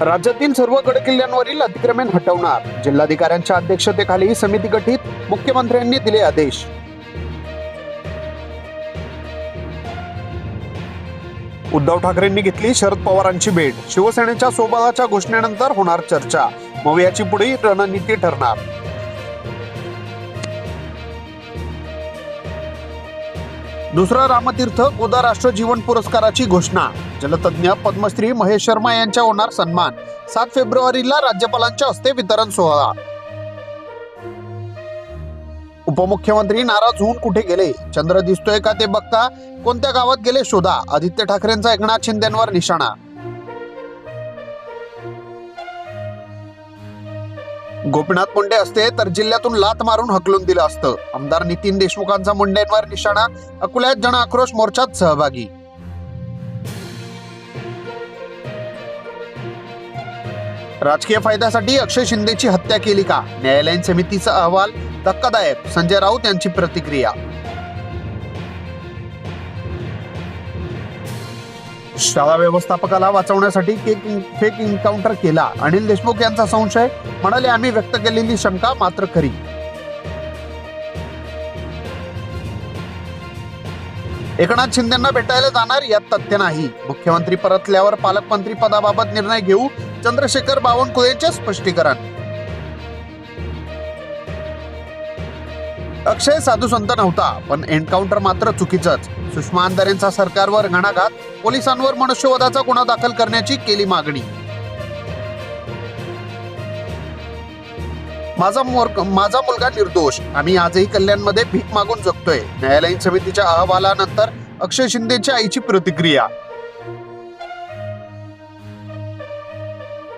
राज्यातील सर्व गडकिल्ल्यांवरील अतिक्रमण हटवणार, जिल्हाधिकाऱ्यांच्या अध्यक्षतेखाली समिती गठीत, मुख्यमंत्र्यांनी दिले आदेश. उद्धव ठाकरेंनी घेतली शरद पवारांची भेट, शिवसेनेच्या स्वबळाच्या घोषणेनंतर होणार चर्चा, मवियाची पुढील रणनीती ठरणार. दुसरा रामतीर्थ गोदा राष्ट्र जीवन पुरस्काराची घोषणा, जलतज्ञ पद्मश्री महेश शर्मा यांच्या होणार सन्मान. 7 फेब्रुवारीला राज्यपालांच्या हस्ते वितरण सोहळा. उपमुख्यमंत्री नाराज होऊन कुठे गेले, चंद्र दिसतोय का ते बघता, कोणत्या गावात गेले शोधा, आदित्य ठाकरेंचा एकनाथ शिंदेंवर निशाणा. गोपीनाथ मुंडे असते तर जिल्ह्यातून लात मारून हकलून दिलं असतं, आमदार नितीन देशमुखांचा मुंडेंवर निशाणा. अकोल्यात जन आक्रोश मोर्चात सहभागी. राजकीय फायद्यासाठी अक्षय शिंदेची हत्या केली का, न्यायालयीन समितीचा अहवाल धक्कादायक, संजय राऊत यांची प्रतिक्रिया. शाळा व्यवस्थापकाला वाचवण्यासाठी फेक एन्काउंटर केला, अनिल देशमुख यांचा संशय, म्हणाले आम्ही व्यक्त केलेली शंका मात्र खरी. एकनाथ शिंदेंना भेटायला जाणार यात तथ्य नाही, मुख्यमंत्री परतल्यावर पालकमंत्री पदाबाबत निर्णय घेऊ, चंद्रशेखर बावनकुळेंचे स्पष्टीकरण. अक्षय साधू संत नव्हता, पण एन्काउंटर मात्र चुकीचंच. सुषमा अंधारेंचा सरकारवर घणाघात, पोलिसांवर मनुष्यवधाचा गुन्हा दाखल करण्याची केली मागणी. माझा मुलगा निर्दोष, आम्ही आजही कल्याणमध्ये भीक मागून जगतोय, न्यायालयीन समितीच्या अहवालानंतर अक्षय शिंदेच्या आईची प्रतिक्रिया.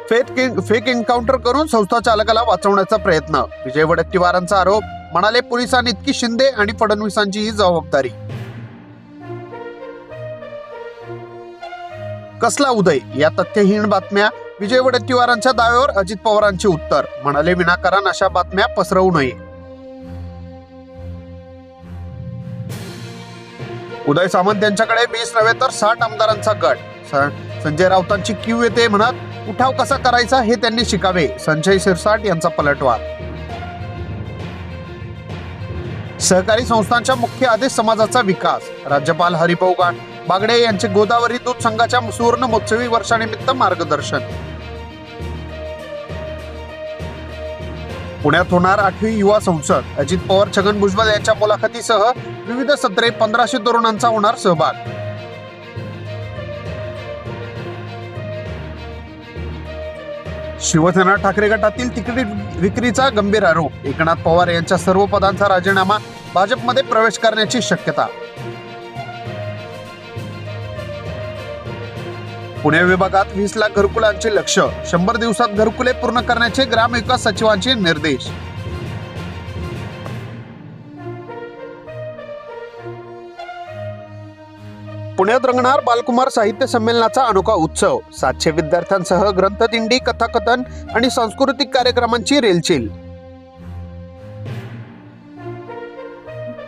फेक एन्काउंटर करून संस्था चालकाला वाचवण्याचा प्रयत्न, विजय वडेट्टीवारांचा आरोप, म्हणाले पोलिसांनी इतकी शिंदे आणि फडणवीसांची ही जबाबदारी. कसला उदय, या तथ्यहीन बातम्या, विजय वडेट्टीवारांच्या दाव्यावर अजित पवारांचे उत्तर, म्हणाले विनाकारण अशा बातम्या पसरवू नये. उदय सामंत यांच्याकडे 20 नव्हे तर 60 आमदारांचा गट. संजय राऊतांची क्यू येते म्हणत उठाव कसा करायचा हे त्यांनी शिकावे, संजय शिरसाट यांचा पलटवार. सहकारी संस्थांच्या मुख्य आदेश समाजाचा विकास, राज्यपाल हरिभाऊ बागडे यांचे गोदावरी दूध संघाच्या सुवर्ण महोत्सवी वर्षानिमित्त मार्गदर्शन. पुण्यात होणार 8वी युवा संसद, अजित पवार छगन भुजबळ यांच्या मुलाखतीसह विविध सत्रे, 1500 तरुणांचा होणार सहभाग. शिवसेना ठाकरे गटातील तिकीट विक्रीचा गंभीर आरोप, एकनाथ पवार यांच्या सर्व पदांचा राजीनामा, भाजपमध्ये प्रवेश करण्याची शक्यता. पुणे विभागात 20 लाख घरकुलांचे लक्ष्य, 100 दिवसात घरकुले पूर्ण करण्याचे ग्रामविकास सचिवांचे निर्देश. पुण्यात रंगणार बालकुमार साहित्य संमेलनाचा अनोखा उत्सव, 700 विद्यार्थ्यांसह ग्रंथदिंडी, कथाकथन आणि सांस्कृतिक कार्यक्रमांची रेलचेल.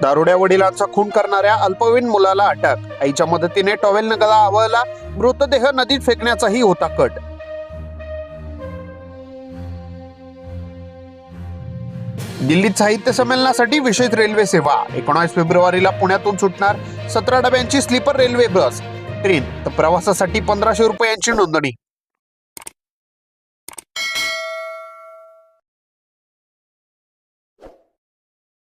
दारुड्या वडिलांचा खून करणाऱ्या अल्पवयीन मुलाला अटक, आईच्या मदतीने टॉवेलने गळा आवळला, मृतदेह नदीत फेकण्याचाही होता कट. दिल्लीत साहित्य संमेलनासाठी विशेष रेल्वे सेवा, 19 फेब्रुवारीला पुण्यातून सुटणार 17 डब्यांची स्लीपर रेल्वे बस, ट्रेन तर प्रवासासाठी 1500 रुपयांची नोंदणी.